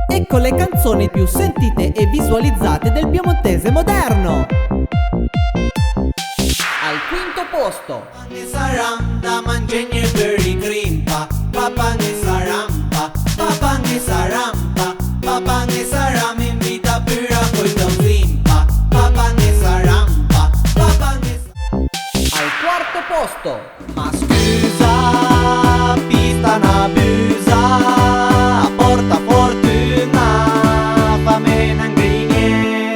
Ecco le canzoni più sentite e visualizzate del piemontese moderno. Al quinto posto, al quarto posto, Ma scusa, pista na busa, porta fortuna, fammi un grigne.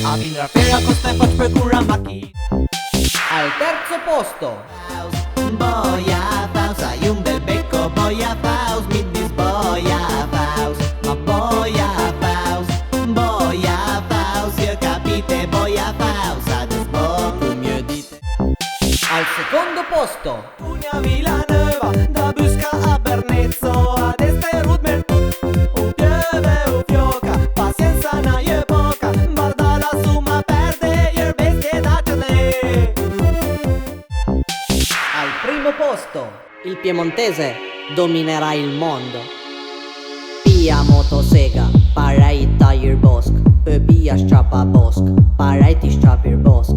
A vindra fera costa e faci per cura macchina. al terzo posto, Boia Faust, hai un bel becco, Boia Faust, mi disboia Faust. Ma Boia Faust, io capite, Boia Faust, adesso come mio dite. al secondo posto, Pugna Villanova, da Busca a Bernezzo, ad este Rudmer. Un pieve, un fioca, pazienza na je poca, guarda la summa perde, io bestie da te. al primo posto, Il piemontese dominerà il mondo. Pia motosega, para i tager bosk. Pia strappa bosk, para i ti strappir bosk.